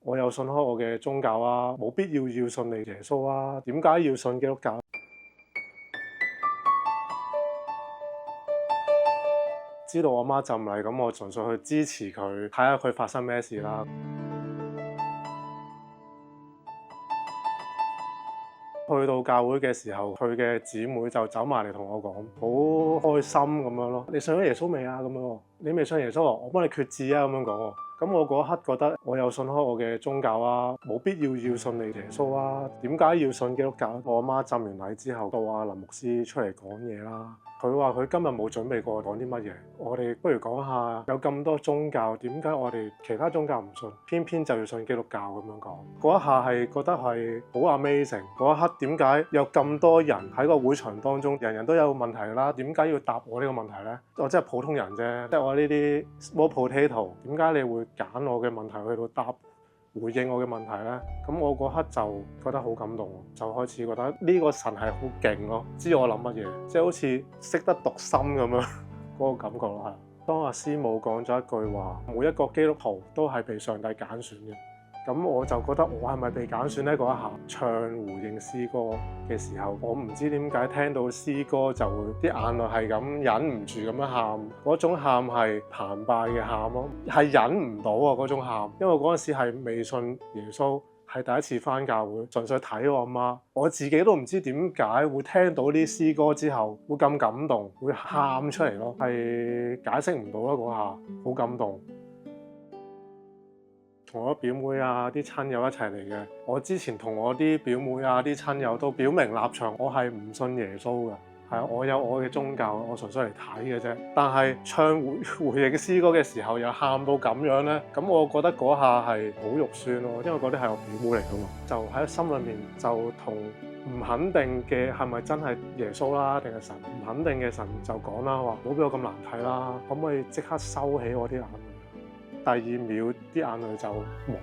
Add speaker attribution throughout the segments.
Speaker 1: 我有信開我嘅宗教啊，冇必要信你耶穌啊，點解要信基督教？知道我媽浸禮，咁我純粹去支持佢，睇下佢發生咩事啦。去到教會嘅時候，佢嘅姊妹就走埋嚟同我講，好開心咁樣咯。你信咗耶穌未啊？咁樣喎，你未信耶穌啊？我幫你決志啊！咁樣講喎。咁我嗰一刻覺得我有信開我嘅宗教啊，冇必要信你耶穌啊，點解要信基督教？我阿媽浸完禮之後，到阿林牧師出嚟講嘢啦。佢話佢今日冇準備過講啲乜嘢，我哋不如講下有咁多宗教，點解我哋其他宗教唔信，偏偏就要信基督教咁樣講。嗰一下係覺得係好 amazing。嗰一刻點解有咁多人喺個會場當中，人人都有問題啦，點解要答我呢個問題呢？我真係普通人啫，即係我呢啲 small potato，點解你會揀我嘅問題去到答？回應我嘅問題咧，咁我嗰刻就覺得好感動，就開始覺得呢個神係好勁咯，知我諗乜嘢，即係好似識得讀心咁樣嗰個感覺咯。係當阿師母講咗一句話，每一個基督徒都係被上帝揀選嘅，咁我就覺得我係咪被揀選呢？嗰一下唱回應詩歌嘅時候，我唔知點解聽到詩歌就會啲眼淚係咁忍唔住咁樣喊，嗰種喊係澎湃嘅喊咯，係忍唔到啊嗰種喊，因為嗰陣時係未信耶穌，係第一次返教會，純粹睇我阿媽，我自己都唔知點解會聽到啲詩歌之後會咁感動，會喊出嚟咯，係解釋唔到啦嗰下，好感動。同我表妹啊啲親友一齊嚟嘅，我之前同我啲表妹啊啲親友都表明立場，我係唔信耶穌嘅，係啊，我有我嘅宗教，我純粹嚟睇嘅啫。但係唱回應詩歌嘅時候又喊到咁樣咧，咁我覺得嗰下係好肉酸咯，因為嗰啲係我表妹嚟㗎嘛，就喺心裏面就同唔肯定嘅係咪真係耶穌啦，定係神？唔肯定嘅神就講啦，話唔好俾我咁難睇啦，可唔可以即刻收起我啲眼淚？第二秒啲眼淚就冇，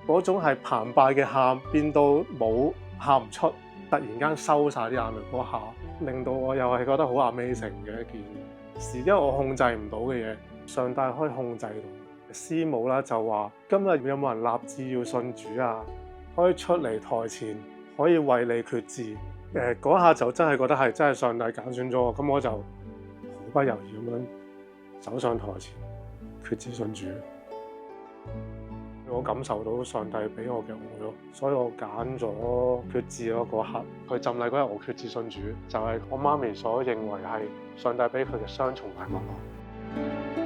Speaker 1: 嗰種係澎湃嘅喊變到冇喊唔出，突然間收晒啲眼淚嗰下，令到我又係覺得好 amazing 嘅一件事，因為我控制唔到嘅嘢，上帝可以控制到。師母啦就話：今日有冇人立志要信主啊？可以出嚟台前，可以為你決志。嗰下就真係覺得係真係上帝揀選咗我，咁我就毫不猶豫咁樣走上台前。決志信主，我感受到上帝俾我嘅愛咯，所以我揀咗決志咯嗰刻。佢浸禮嗰日，我決志信主，就係我媽咪所認為係上帝俾佢嘅雙重禮物咯。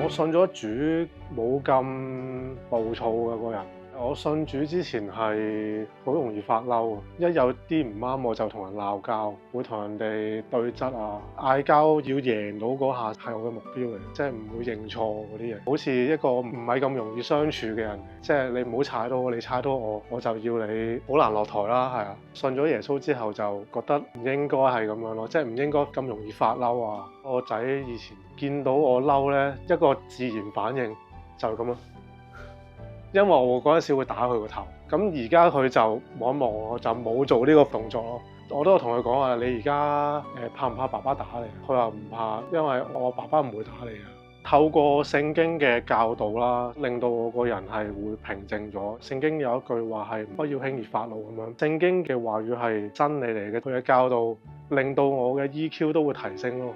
Speaker 1: 我信咗主冇咁暴躁嘅個人。我信主之前係好容易發嬲，一有啲唔啱我就同人鬧交，會同人哋對質啊，嗌交要贏到嗰下係我嘅目標嚟，即係唔會認錯嗰啲嘢，好似一個唔係咁容易相處嘅人，即係你唔好踩到我，你踩到我，我就要你好難落台啦，係啊。信咗耶穌之後就覺得唔應該係咁樣咯，即係唔應該咁容易發嬲啊。我仔以前見到我嬲咧，一個自然反應就係咁咯。因為我嗰陣時會打佢個頭，咁而家佢就望一望我，就冇做呢個動作咯。我都有同佢講話：你而家怕唔怕爸爸打你？佢話唔怕，因為我爸爸唔會打你嘅。透過聖經嘅教導啦，令到我個人係會平靜咗。聖經有一句話係不要輕易發怒咁樣。聖經嘅話語係真理嚟嘅，佢嘅教導令到我嘅 EQ 都會提升咯。